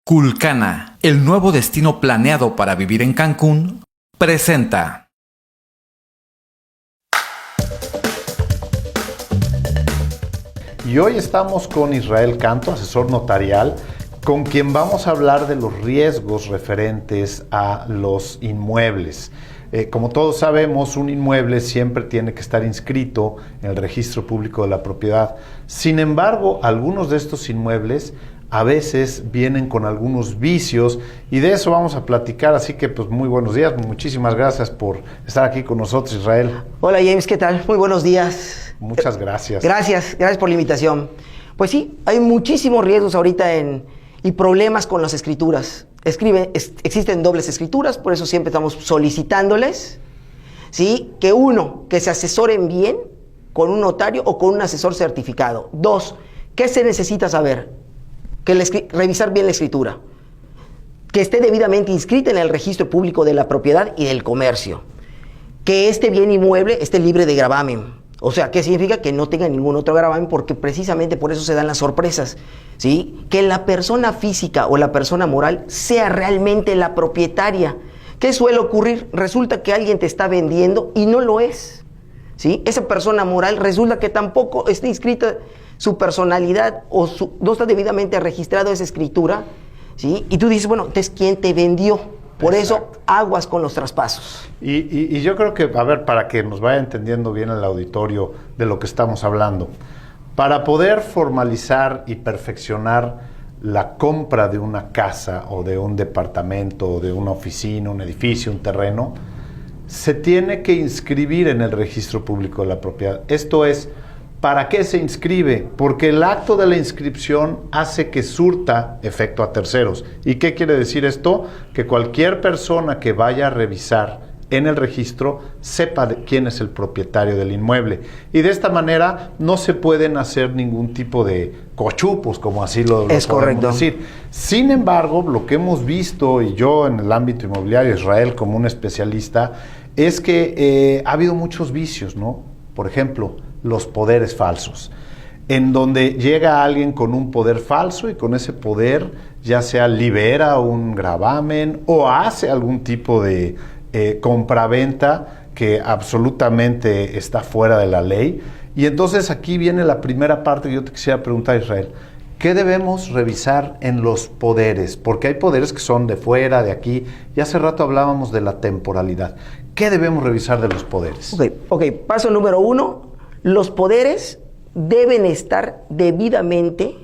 Culcana, el nuevo destino planeado para vivir en Cancún, presenta. Y hoy estamos con Israel Canto, asesor notarial, con quien vamos a hablar de los riesgos referentes a los inmuebles. Como todos sabemos, un inmueble siempre tiene que estar inscrito en el registro público de la propiedad. Sin embargo, algunos de estos inmuebles a veces vienen con algunos vicios y de eso vamos a platicar, así que pues muy buenos días, muchísimas gracias por estar aquí con nosotros, Israel. Hola James, ¿qué tal? Muy buenos días. Muchas gracias. Gracias por la invitación. Pues sí, hay muchísimos riesgos ahorita y problemas con las escrituras. Existen dobles escrituras, por eso siempre estamos solicitándoles, ¿sí? Que se asesoren bien con un notario o con un asesor certificado. 2, ¿qué se necesita saber? Revisar bien la escritura, que esté debidamente inscrita en el registro público de la propiedad y del comercio, que este bien inmueble esté libre de gravamen. O sea, ¿qué significa? Que no tenga ningún otro gravamen, porque precisamente por eso se dan las sorpresas, ¿sí? Que la persona física o la persona moral sea realmente la propietaria. ¿Qué suele ocurrir? Resulta que alguien te está vendiendo y no lo es, ¿sí? Esa persona moral resulta que tampoco está inscrita su personalidad o no está debidamente registrado esa escritura, ¿sí? Y tú dices, bueno, entonces, ¿quién te vendió? Por Exacto. eso, aguas con los traspasos. Y yo creo que, a ver, para que nos vaya entendiendo bien el auditorio de lo que estamos hablando, para poder formalizar y perfeccionar la compra de una casa o de un departamento o de una oficina, un edificio, un terreno, se tiene que inscribir en el registro público de la propiedad. Esto es, ¿para qué se inscribe? Porque el acto de la inscripción hace que surta efecto a terceros. ¿Y qué quiere decir esto? Que cualquier persona que vaya a revisar en el registro sepa quién es el propietario del inmueble. Y de esta manera no se pueden hacer ningún tipo de cochupos, como así lo es correcto decir. Sin embargo, lo que hemos visto, y yo en el ámbito inmobiliario, Israel como un especialista, es que ha habido muchos vicios, ¿no? Por ejemplo, los poderes falsos, en donde llega alguien con un poder falso y con ese poder ya sea libera un gravamen o hace algún tipo de compraventa que absolutamente está fuera de la ley. Y entonces aquí viene la primera parte que yo te quisiera preguntar, Israel. ¿Qué debemos revisar en los poderes? Porque hay poderes que son de fuera, de aquí, y hace rato hablábamos de la temporalidad. ¿Qué debemos revisar de los poderes? Ok, paso número 1, los poderes deben estar debidamente,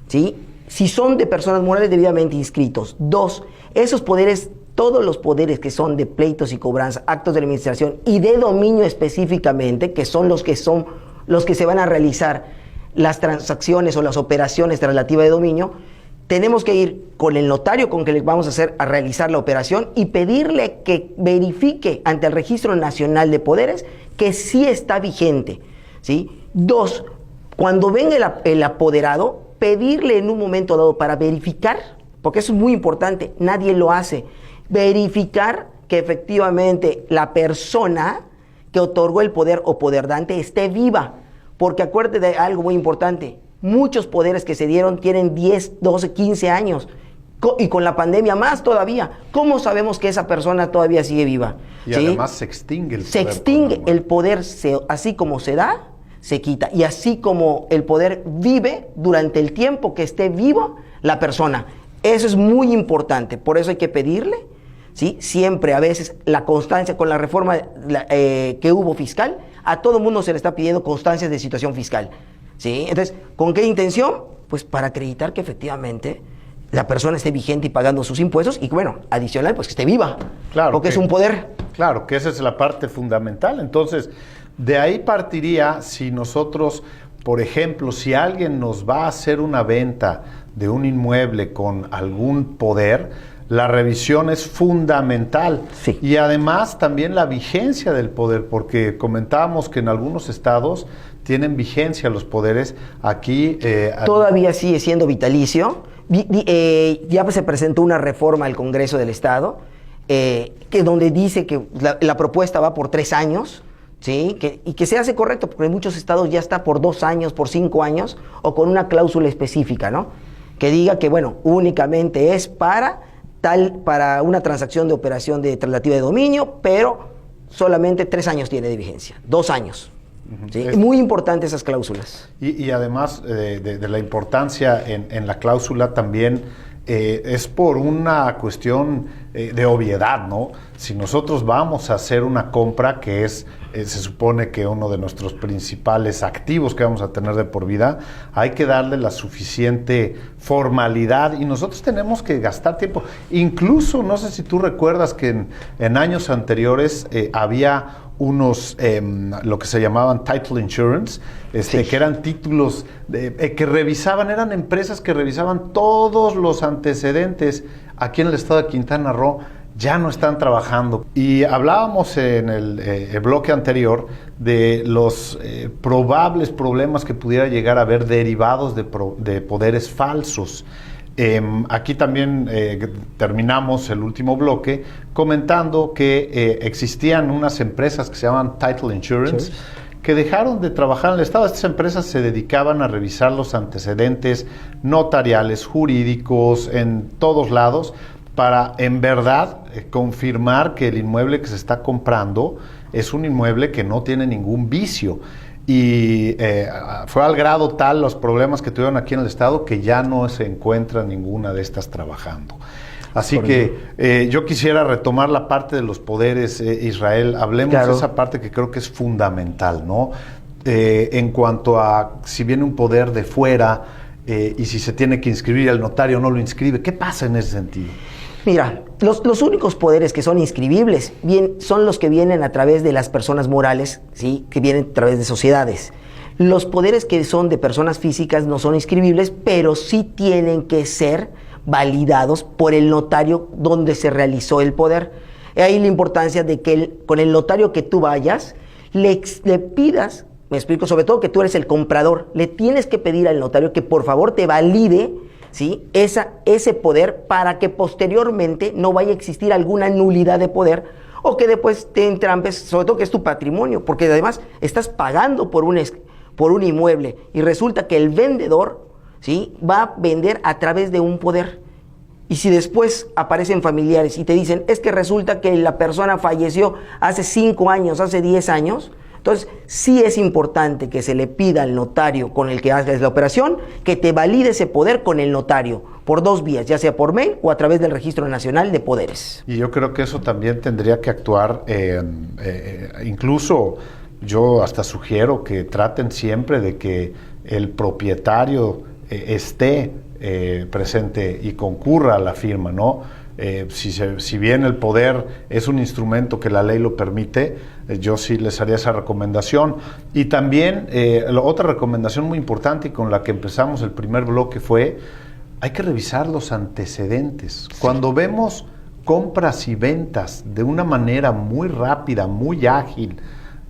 ¿sí? Si son de personas morales, debidamente inscritos. 2, esos poderes, todos los poderes que son de pleitos y cobranza, actos de administración y de dominio específicamente, que son los que se van a realizar las transacciones o las operaciones relativas de dominio, tenemos que ir con el notario con que le vamos a realizar la operación y pedirle que verifique ante el Registro Nacional de Poderes que sí está vigente, ¿sí? 2, cuando venga el apoderado, pedirle en un momento dado para verificar, porque eso es muy importante, nadie lo hace, verificar que efectivamente la persona que otorgó el poder o poderdante esté viva. Porque acuérdate de algo muy importante, muchos poderes que se dieron tienen 10, 12, 15 años, y con la pandemia más todavía. ¿Cómo sabemos que esa persona todavía sigue viva? Y ¿sí? Además se extingue el poder. Se extingue el poder, así como se da, se quita. Y así como el poder vive durante el tiempo que esté vivo la persona. Eso es muy importante, por eso hay que pedirle, ¿sí? Siempre, a veces, la constancia con la reforma que hubo fiscal, a todo mundo se le está pidiendo constancias de situación fiscal, ¿sí? Entonces, ¿con qué intención? Pues para acreditar que efectivamente la persona esté vigente y pagando sus impuestos y, bueno, adicional, pues que esté viva, claro, porque es un poder. Claro, que esa es la parte fundamental. Entonces, de ahí partiría si nosotros, por ejemplo, si alguien nos va a hacer una venta de un inmueble con algún poder, la revisión es fundamental. Sí. Y además también la vigencia del poder, porque comentábamos que en algunos estados tienen vigencia los poderes. Aquí todavía sigue siendo vitalicio. Ya se presentó una reforma al Congreso del Estado, donde dice que la propuesta va por 3 años, ¿sí? Y que se hace correcto, porque en muchos estados ya está por 2 años, por 5 años, o con una cláusula específica, ¿no? que diga que, bueno, únicamente es para una transacción de operación de traslativa de dominio, pero solamente 3 años tiene de vigencia, 2 años. ¿Sí? Muy importantes esas cláusulas. Y además de la importancia en la cláusula también es por una cuestión de obviedad, ¿no? Si nosotros vamos a hacer una compra que se supone que uno de nuestros principales activos que vamos a tener de por vida, hay que darle la suficiente formalidad y nosotros tenemos que gastar tiempo. Incluso, no sé si tú recuerdas que en años anteriores había unos, lo que se llamaban title insurance, sí, que eran títulos que revisaban, eran empresas que revisaban todos los antecedentes. Aquí en el estado de Quintana Roo ya no están trabajando. Y hablábamos en el bloque anterior de los probables problemas que pudiera llegar a haber derivados de poderes falsos. Aquí también terminamos el último bloque comentando que existían unas empresas que se llaman Title Insurance, que dejaron de trabajar en el Estado. Estas empresas se dedicaban a revisar los antecedentes notariales, jurídicos, en todos lados, para en verdad confirmar que el inmueble que se está comprando es un inmueble que no tiene ningún vicio. Y fue al grado tal los problemas que tuvieron aquí en el estado que ya no se encuentra ninguna de estas trabajando. Así que yo quisiera retomar la parte de los poderes, Israel. Hablemos de esa parte que creo que es fundamental, ¿no? En cuanto a si viene un poder de fuera y si se tiene que inscribir, el notario no lo inscribe. ¿Qué pasa en ese sentido? Mira, los únicos poderes que son inscribibles son los que vienen a través de las personas morales, ¿sí? Que vienen a través de sociedades. Los poderes que son de personas físicas no son inscribibles, pero sí tienen que ser validados por el notario donde se realizó el poder. Ahí la importancia de que con el notario que tú vayas, le pidas, me explico, sobre todo que tú eres el comprador, le tienes que pedir al notario que por favor te valide, ¿sí? ese poder, para que posteriormente no vaya a existir alguna nulidad de poder o que después te entrampes, sobre todo que es tu patrimonio, porque además estás pagando por un inmueble y resulta que el vendedor, ¿sí? va a vender a través de un poder. Y si después aparecen familiares y te dicen, es que resulta que la persona falleció hace 5 años, hace 10 años, entonces sí es importante que se le pida al notario con el que hagas la operación que te valide ese poder con el notario por 2 vías, ya sea por mail o a través del Registro Nacional de Poderes. Y yo creo que eso también tendría que actuar, incluso yo hasta sugiero que traten siempre de que el propietario esté presente y concurra a la firma, ¿no? Si bien el poder es un instrumento que la ley lo permite, yo sí les haría esa recomendación. Y también otra recomendación muy importante y con la que empezamos el primer bloque fue, hay que revisar los antecedentes. Sí. Cuando vemos compras y ventas de una manera muy rápida, muy ágil,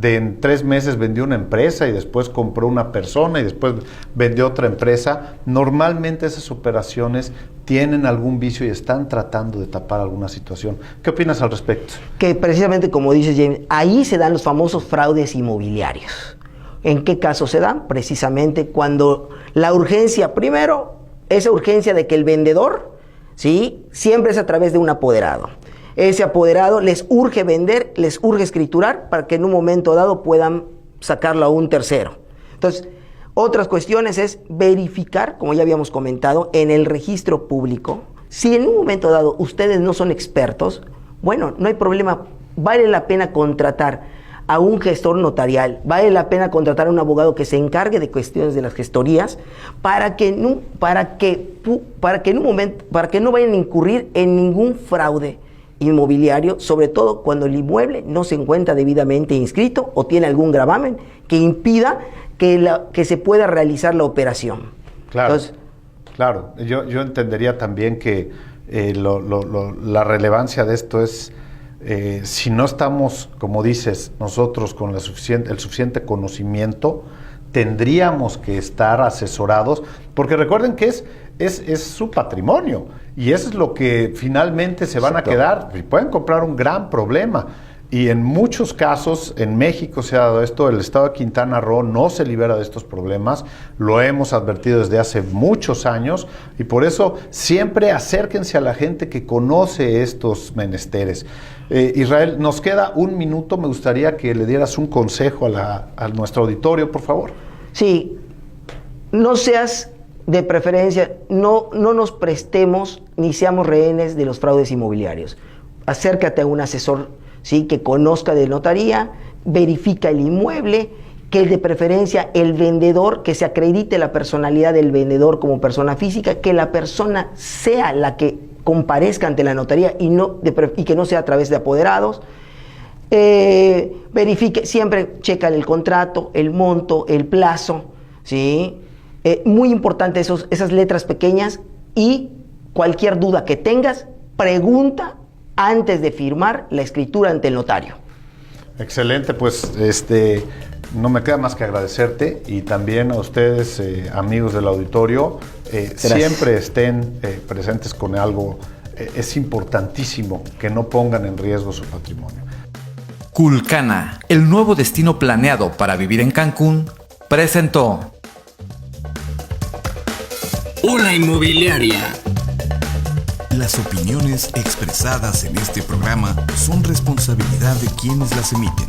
en 3 meses vendió una empresa y después compró una persona y después vendió otra empresa, normalmente esas operaciones tienen algún vicio y están tratando de tapar alguna situación. ¿Qué opinas al respecto? Que precisamente como dices, James, ahí se dan los famosos fraudes inmobiliarios. ¿En qué caso se dan? Precisamente cuando la urgencia, primero, esa urgencia de que el vendedor, ¿sí? siempre es a través de un apoderado. Ese apoderado les urge vender, les urge escriturar para que en un momento dado puedan sacarlo a un tercero. Entonces, otras cuestiones es verificar, como ya habíamos comentado, en el registro público. Si en un momento dado ustedes no son expertos, bueno, no hay problema, vale la pena contratar a un gestor notarial, vale la pena contratar a un abogado que se encargue de cuestiones de las gestorías para que no vayan a incurrir en ningún fraude inmobiliario, sobre todo cuando el inmueble no se encuentra debidamente inscrito o tiene algún gravamen que impida que se pueda realizar la operación. Claro. Entonces, claro. Yo entendería también que la relevancia de esto es si no estamos, como dices, nosotros con el suficiente conocimiento, tendríamos que estar asesorados, porque recuerden que es su patrimonio y eso es lo que finalmente se van a quedar y pueden comprar un gran problema. Y en muchos casos, en México se ha dado esto, el estado de Quintana Roo no se libera de estos problemas, lo hemos advertido desde hace muchos años, y por eso siempre acérquense a la gente que conoce estos menesteres. Israel, nos queda un minuto, me gustaría que le dieras un consejo a nuestro auditorio, por favor. Sí, no seas de preferencia, no nos prestemos ni seamos rehenes de los fraudes inmobiliarios. Acércate a un asesor, ¿sí?, que conozca de notaría, verifica el inmueble, que de preferencia el vendedor, que se acredite la personalidad del vendedor como persona física, que la persona sea la que comparezca ante la notaría y que no sea a través de apoderados. Verifique, siempre checa el contrato, el monto, el plazo, ¿sí? Muy importante esas letras pequeñas, y cualquier duda que tengas, pregunta antes de firmar la escritura ante el notario. Excelente, pues no me queda más que agradecerte, y también a ustedes, amigos del auditorio, siempre estén presentes con algo. Es importantísimo que no pongan en riesgo su patrimonio. Culcana, el nuevo destino planeado para vivir en Cancún, presentó Una Inmobiliaria. Las opiniones expresadas en este programa son responsabilidad de quienes las emiten